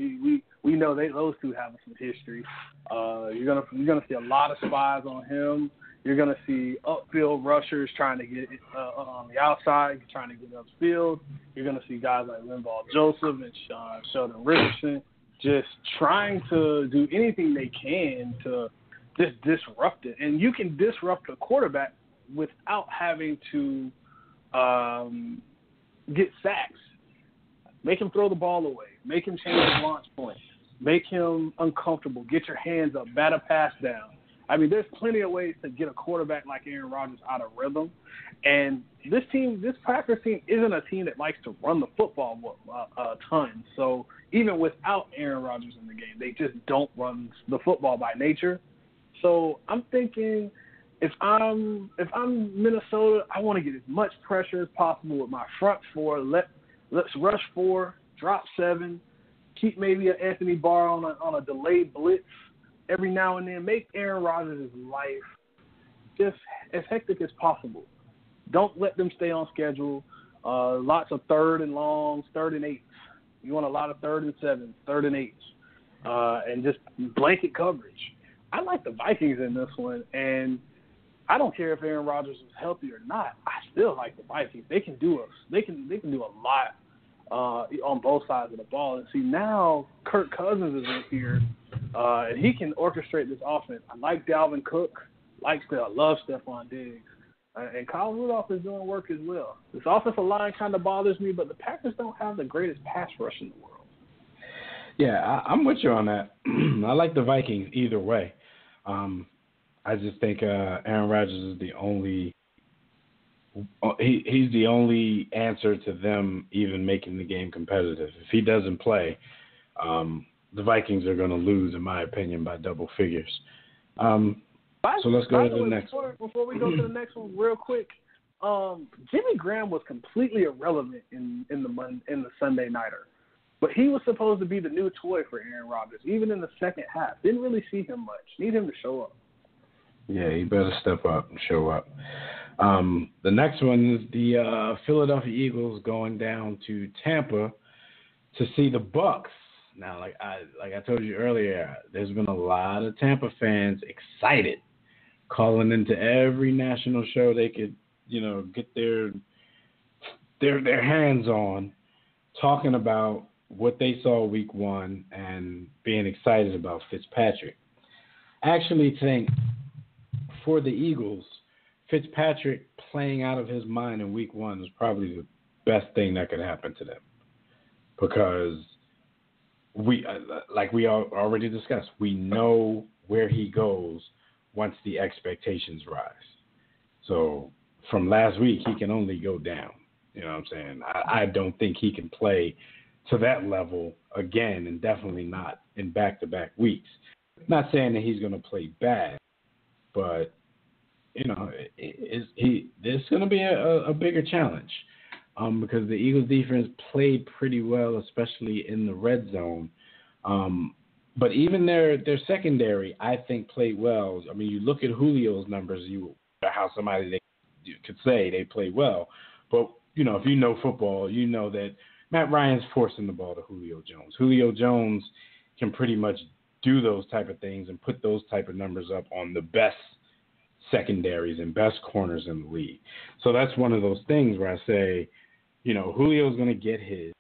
We know those two have some history. You're gonna see a lot of spies on him. You're going to see upfield rushers trying to get on the outside, trying to get upfield. You're going to see guys like Linval Joseph and Sheldon Richardson just trying to do anything they can to just disrupt it. And you can disrupt a quarterback without having to get sacks. Make him throw the ball away. Make him change his launch point. Make him uncomfortable. Get your hands up. Bat a pass down. I mean, there's plenty of ways to get a quarterback like Aaron Rodgers out of rhythm. And this Packers team isn't a team that likes to run the football a ton. So even without Aaron Rodgers in the game, they just don't run the football by nature. So I'm thinking if I'm Minnesota, I want to get as much pressure as possible with my front four. Let's rush 4, drop 7, keep maybe an Anthony Barr on a delayed blitz every now and then. Make Aaron Rodgers' life just as hectic as possible. Don't let them stay on schedule. Lots of 3rd and longs, 3rd and 8s. You want a lot of 3rd and 7s, 3rd and 8s, and just blanket coverage. I like the Vikings in this one, and I don't care if Aaron Rodgers is healthy or not. I still like the Vikings. They can do a lot on both sides of the ball. And see, now Kirk Cousins is in here, and he can orchestrate this offense. I like Dalvin Cook. I love Stephon Diggs. And Kyle Rudolph is doing work as well. This offensive line kind of bothers me, but the Packers don't have the greatest pass rush in the world. Yeah, I'm with you on that. I like the Vikings either way. I just think Aaron Rodgers is the only he's the only answer to them even making the game competitive. If he doesn't play, the Vikings are going to lose, in my opinion, by double figures. So let's go to the next one. Before we go to the next one, real quick, Jimmy Graham was completely irrelevant in the Sunday Nighter, but he was supposed to be the new toy for Aaron Rodgers, even in the second half. Didn't really see him much. Need him to show up. Yeah, he better step up and show up. The next one is the Philadelphia Eagles going down to Tampa to see the Bucks. Now, like I told you earlier, there's been a lot of Tampa fans excited, calling into every national show they could, get their hands on, talking about what they saw week one and being excited about Fitzpatrick. I actually think for the Eagles, Fitzpatrick playing out of his mind in week one is probably the best thing that could happen to them, because we already discussed, we know where he goes once the expectations rise. So from last week, he can only go down. You know what I'm saying? I don't think he can play to that level again, and definitely not in back-to-back weeks. Not saying that he's going to play bad, but it's going to be a bigger challenge because the Eagles defense played pretty well, especially in the red zone. But even their secondary, I think, played well. I mean, you look at Julio's numbers, how somebody you could say they played well. But, if you know football, you know that Matt Ryan's forcing the ball to Julio Jones. Julio Jones can pretty much do those type of things and put those type of numbers up on the best secondaries and best corners in the league. So that's one of those things where I say, Julio's going to get his,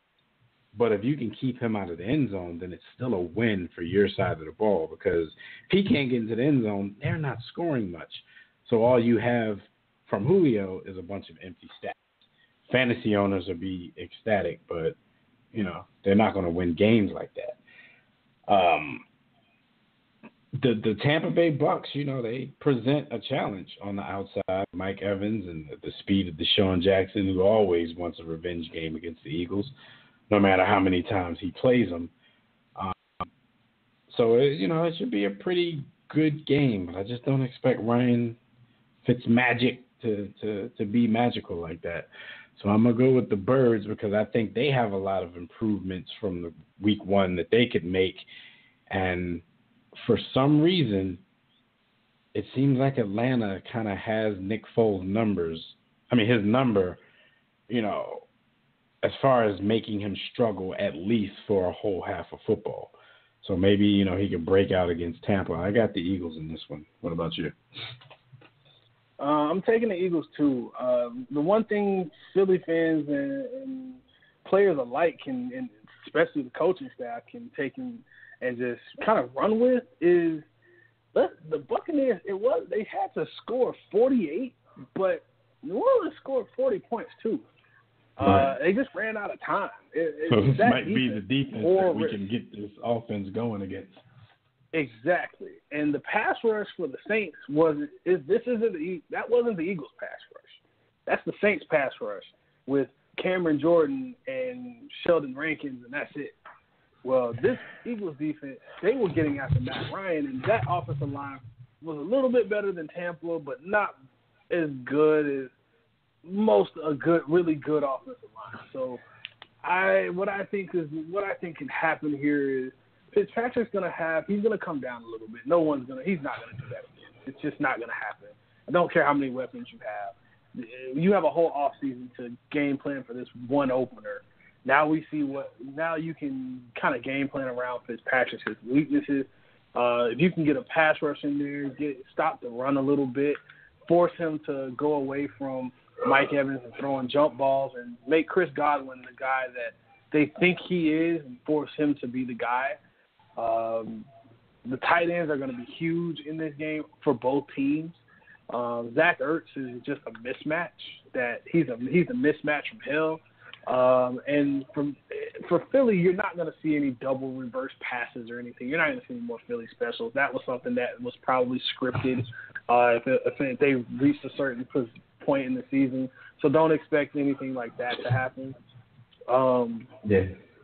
but if you can keep him out of the end zone, then it's still a win for your side of the ball, because if he can't get into the end zone, they're not scoring much. So all you have from Julio is a bunch of empty stats. Fantasy owners will be ecstatic, but, they're not going to win games like that. The Tampa Bay Bucks, they present a challenge on the outside. Mike Evans and the speed of Deshaun Jackson, who always wants a revenge game against the Eagles, no matter how many times he plays them. So, it should be a pretty good game, but I just don't expect Ryan Fitzmagic to be magical like that. So I'm going to go with the Birds, because I think they have a lot of improvements from the week one that they could make. And for some reason, it seems like Atlanta kind of has Nick Foles' numbers. I mean, his number, as far as making him struggle at least for a whole half of football. So maybe, he could break out against Tampa. I got the Eagles in this one. What about you? I'm taking the Eagles, too. The one thing Philly fans and players alike can, and especially the coaching staff, can take and just kind of run with is the Buccaneers. They had to score 48, but New Orleans scored 40 points, too. They just ran out of time. So this might be the defense that we can get this offense going against. Exactly. And the pass rush for the Saints wasn't the Eagles' pass rush. That's the Saints' pass rush with Cameron Jordan and Sheldon Rankins, and that's it. Well, this Eagles defense, they were getting after Matt Ryan, and that offensive line was a little bit better than Tampa, but not as good as really good offensive line. So what I think can happen here is Fitzpatrick's he's gonna come down a little bit. He's not gonna do that again. It's just not gonna happen. I don't care how many weapons you have. You have a whole offseason to game plan for this one opener. Now you can kind of game plan around Fitzpatrick's weaknesses. If you can get a pass rush in there, stop the run a little bit, force him to go away from Mike Evans and throwing jump balls, and make Chris Godwin the guy that they think he is and force him to be the guy. The tight ends are going to be huge in this game for both teams. Zach Ertz is just a mismatch. That he's a mismatch from hell. And for Philly, you're not going to see any double reverse passes or anything. You're not going to see any more Philly specials. That was something that was probably scripted if they reached a certain point in the season. So don't expect anything like that to happen.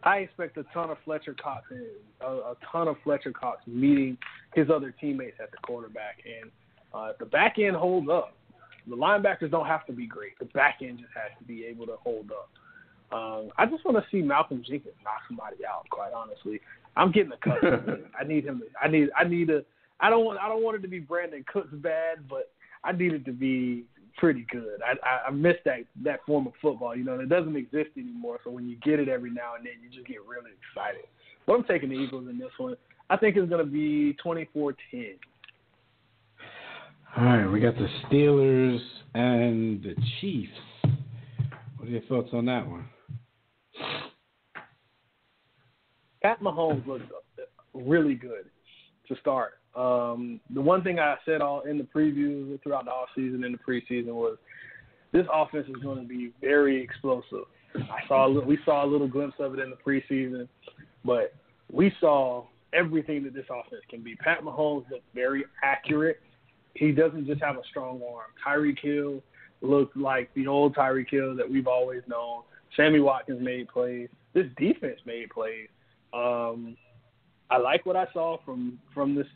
I expect a ton of Fletcher Cox meeting his other teammates at the quarterback. And if the back end holds up, the linebackers don't have to be great. The back end just has to be able to hold up. I just want to see Malcolm Jenkins knock somebody out. Quite honestly, I'm getting a cut. I need him. I don't want it to be Brandon Cooks bad, but I need it to be pretty good. I miss that form of football. You know, it doesn't exist anymore. So when you get it every now and then, you just get really excited. But I'm taking the Eagles in this one. I think it's going to be 24-10. All right, we got the Steelers and the Chiefs. What are your thoughts on that one? Pat Mahomes looks really good to start. The one thing I said all in the previews throughout the offseason and the preseason was this offense is going to be very explosive. We saw a little glimpse of it in the preseason, but we saw everything that this offense can be. Pat Mahomes looks very accurate. He doesn't just have a strong arm. Tyreek Hill looked like the old Tyreek Hill that we've always known. Sammy Watkins made plays. This defense made plays. I like what I saw from this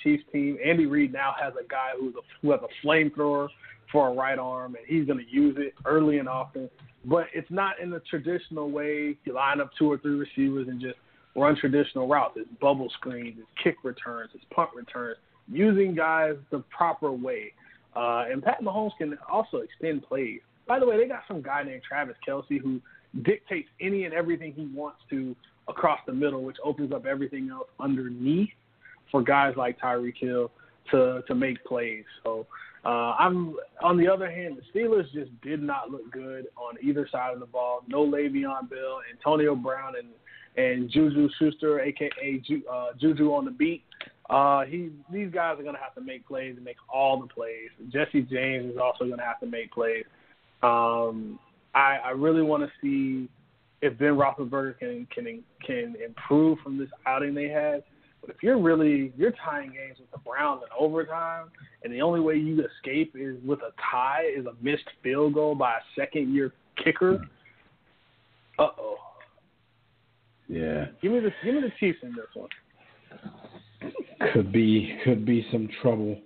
Chiefs team. Andy Reid now has a guy who has a flamethrower for a right arm, and he's going to use it early and often. But it's not in the traditional way you line up 2 or 3 receivers and just run traditional routes. It's bubble screens, it's kick returns, it's punt returns, using guys the proper way. And Pat Mahomes can also extend plays. By the way, they got some guy named Travis Kelce who dictates any and everything he wants to across the middle, which opens up everything else underneath for guys like Tyreek Hill to make plays. So I'm on the other hand, the Steelers just did not look good on either side of the ball. No Le'Veon Bell, Antonio Brown, and Juju Schuster, a.k.a. Juju on the beat. These guys are going to have to make plays and make all the plays. Jesse James is also going to have to make plays. I really want to see if Ben Roethlisberger can improve from this outing they had. But if you're tying games with the Browns in overtime, and the only way you escape is with a tie, is a missed field goal by a second-year kicker. Uh-oh. Yeah. Give me the Chiefs in this one. Could be some trouble.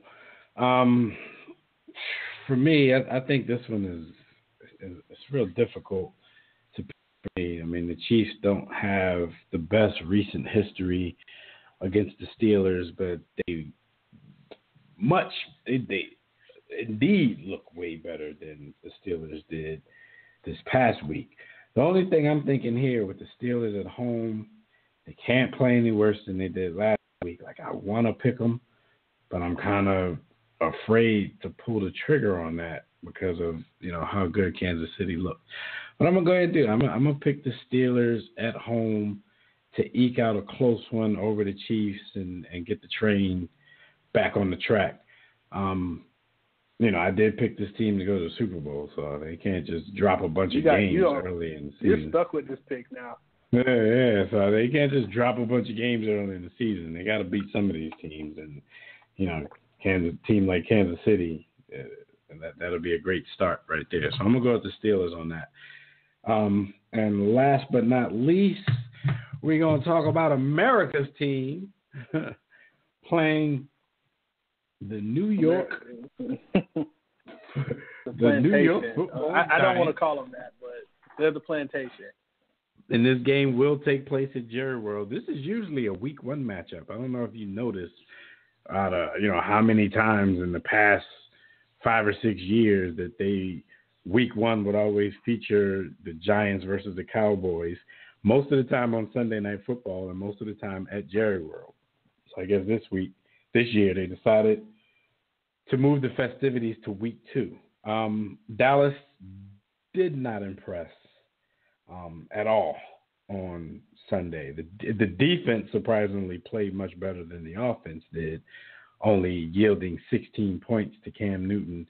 For me, I think this one is real difficult to pick for me. I mean, the Chiefs don't have the best recent history against the Steelers, but they indeed look way better than the Steelers did this past week. The only thing I'm thinking here with the Steelers at home, they can't play any worse than they did last week. Like, I want to pick them, but I'm kind of afraid to pull the trigger on that because of, how good Kansas City looked. But I'm going to go ahead and do it. I'm going to pick the Steelers at home to eke out a close one over the Chiefs and get the train back on the track. I did pick this team to go to the Super Bowl, so they can't just drop a bunch of games early in the season. You're stuck with this pick now. Yeah, so they can't just drop a bunch of games early in the season. They got to beat some of these teams, and team like Kansas City, that'll be a great start right there. So I'm gonna go with the Steelers on that. And last but not least, we're gonna talk about America's team playing the New York. The New York football. I don't want to call them that, but they're the Plantation. And this game will take place at Jerry World. This is usually a week 1 matchup. I don't know if you noticed, how many times in the past 5 or 6 years that week 1 would always feature the Giants versus the Cowboys. Most of the time on Sunday Night Football, and most of the time at Jerry World. So I guess this year, they decided to move the festivities to week 2. Dallas did not impress at all on Sunday. The defense surprisingly played much better than the offense did, only yielding 16 points to Cam Newton.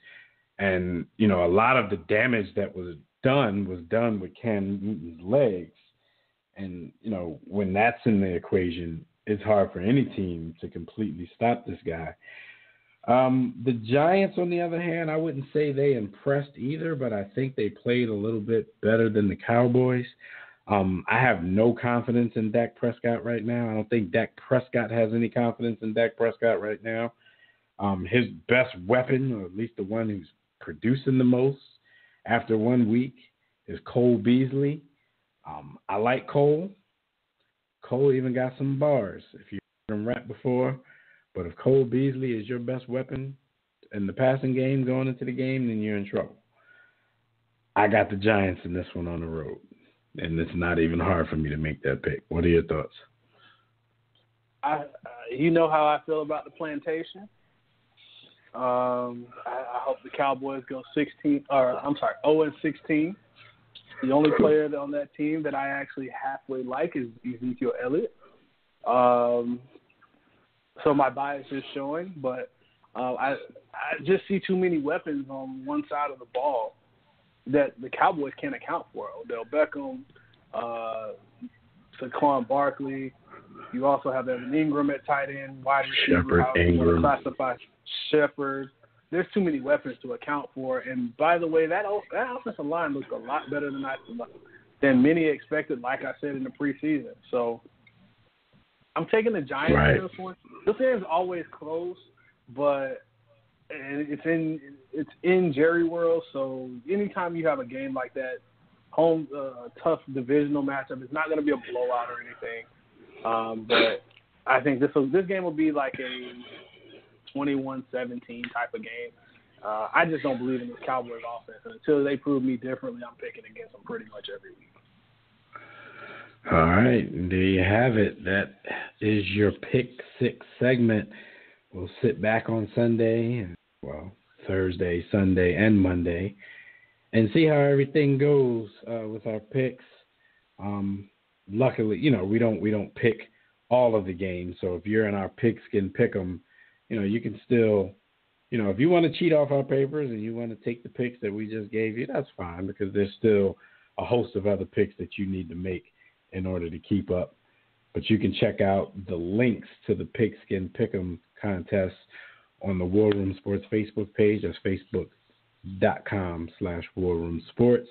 And, a lot of the damage that was done with Cam Newton's legs. And, when that's in the equation, it's hard for any team to completely stop this guy. The Giants, on the other hand, I wouldn't say they impressed either, but I think they played a little bit better than the Cowboys. I have no confidence in Dak Prescott right now. I don't think Dak Prescott has any confidence in Dak Prescott right now. His best weapon, or at least the one who's producing the most after 1 week, is Cole Beasley. I like Cole. Cole even got some bars, if you heard him rap before. But if Cole Beasley is your best weapon in the passing game going into the game, then you're in trouble. I got the Giants in this one on the road, and it's not even hard for me to make that pick. What are your thoughts? You know how I feel about the plantation. I hope the Cowboys go 0-16. The only player on that team that I actually halfway like is Ezekiel Elliott. So my bias is showing, but I just see too many weapons on one side of the ball that the Cowboys can't account for. Odell Beckham, Saquon Barkley. You also have Evan Ingram at tight end, wide receiver. Shepard, Ingram. Classify Shepard. There's too many weapons to account for. And by the way, that offensive line looks a lot better than many expected, like I said in the preseason. So I'm taking the Giants in this one. This game's always close, but it's in Jerry World. So anytime you have a game like that, home tough divisional matchup, it's not going to be a blowout or anything. But I think this game will be like a 21-17 type of game. I just don't believe in this Cowboys offense. And until they prove me differently, I'm picking against them pretty much every week. All right, there you have it. That is your Pick Six segment. We'll sit back on Sunday, Thursday, Sunday, and Monday, and see how everything goes with our picks. Luckily, we don't pick all of the games. So if you're in our Pigskin Pick'em, you can still, if you want to cheat off our papers and you want to take the picks that we just gave you, that's fine, because there's still a host of other picks that you need to make in order to keep up. But you can check out the links to the Pigskin Pick'em contest on the War Room Sports Facebook page. That's facebook.com/War Room Sports.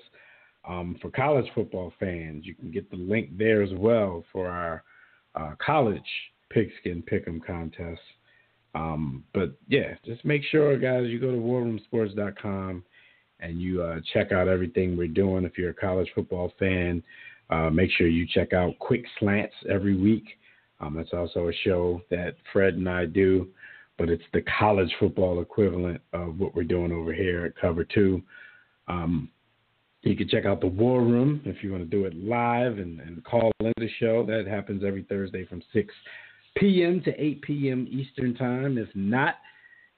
For college football fans, you can get the link there as well for our college Pigskin Pick'em contest. But yeah, just make sure, guys, you go to warroomsports.com and you check out everything we're doing. If you're a college football fan, make sure you check out Quick Slants every week. That's also a show that Fred and I do, but it's the college football equivalent of what we're doing over here at Cover 2. You can check out the War Room if you want to do it live and call in the show. That happens every Thursday from 6 p.m. to 8 p.m. Eastern Time. If not,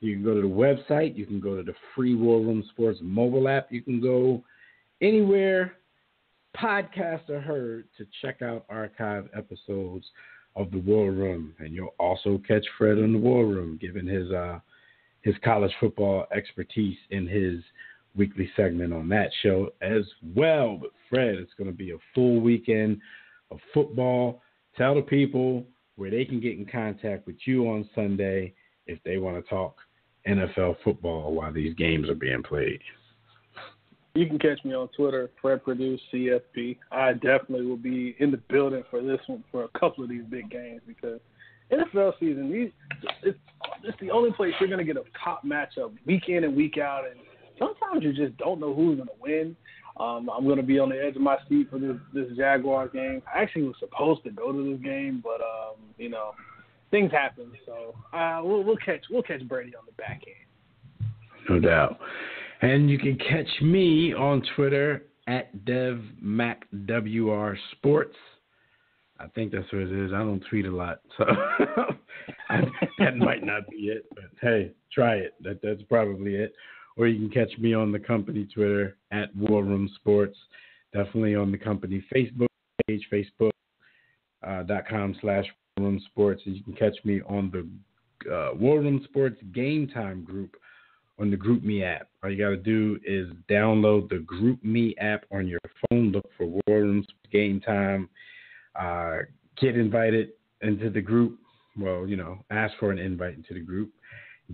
you can go to the website. You can go to the free War Room Sports mobile app. You can go anywhere podcasts are heard to check out archive episodes of the War Room. And you'll also catch Fred in the War Room, given his college football expertise in his weekly segment on that show as well. But Fred, it's going to be a full weekend of football. Tell the people where they can get in contact with you on Sunday if they want to talk NFL football while these games are being played. You can catch me on Twitter, Fred Perdue, CFP. I definitely will be in the building for this one, for a couple of these big games, because NFL season, it's the only place you're going to get a top matchup week in and week out, and sometimes you just don't know who's going to win. I'm going to be on the edge of my seat for this Jaguars game. I actually was supposed to go to this game, but things happen. So we'll catch Brady on the back end. No doubt. And you can catch me on Twitter at DevMacWR Sports. I think that's what it is. I don't tweet a lot, so that might not be it. But hey, try it. That's probably it. Or you can catch me on the company Twitter at War Room Sports. Definitely on the company Facebook page, Facebook.com/War Room Sports. And you can catch me on the War Room Sports Game Time group on the GroupMe app. All you got to do is download the GroupMe app on your phone, look for War Room Game Time, get invited into the group. Well, ask for an invite into the group,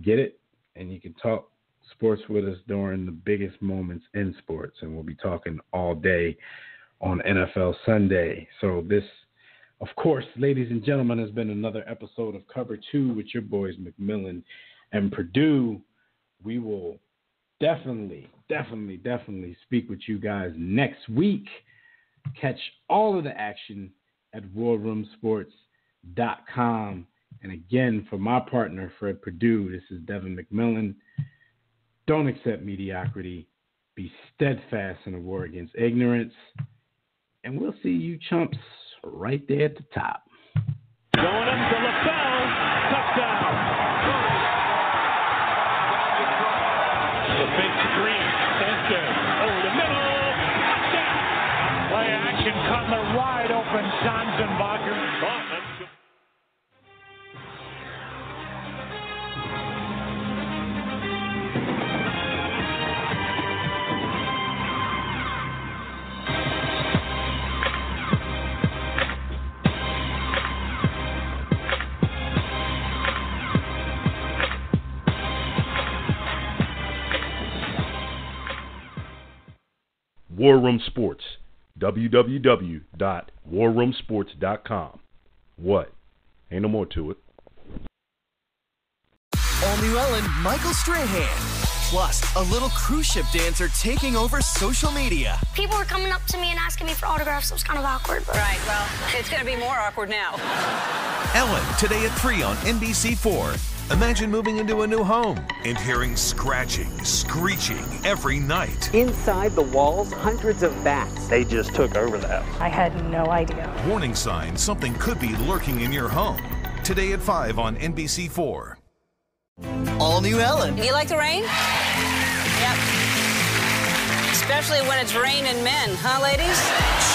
get it, and you can talk sports with us during the biggest moments in sports. And we'll be talking all day on NFL Sunday. So this, of course, ladies and gentlemen, has been another episode of Cover 2 with your boys McMillan and Purdue. We will definitely speak with you guys next week. Catch all of the action at warroomsports.com. And again, for my partner, Fred Purdue, this is Devin McMillan. Don't accept mediocrity. Be steadfast in a war against ignorance. And we'll see you chumps right there at the top. Going up to LaFell. Touchdown. The big screen. Sanchez over the middle. Touchdown. Play action. Cutler wide open. Sanzenbacher. War Room Sports, www.warroomsports.com. What? Ain't no more to it. All new Ellen, Michael Strahan. Plus, a little cruise ship dancer taking over social media. People were coming up to me and asking me for autographs. It was kind of awkward. But... Right, well, it's going to be more awkward now. Ellen, today at 3 on NBC4. Imagine moving into a new home and hearing scratching, screeching every night. Inside the walls, hundreds of bats. They just took over the house. I had no idea. Warning signs something could be lurking in your home. Today at 5 on NBC4. All new Ellen. You like the rain? Yep. Especially when it's raining men, huh, ladies?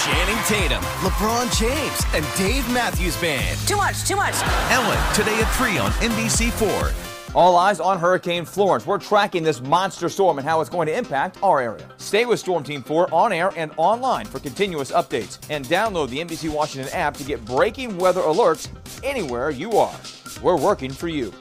Channing Tatum, LeBron James, and Dave Matthews Band. Too much. Ellen, today at 3 on NBC4. All eyes on Hurricane Florence. We're tracking this monster storm and how it's going to impact our area. Stay with Storm Team 4 on air and online for continuous updates. And download the NBC Washington app to get breaking weather alerts anywhere you are. We're working for you.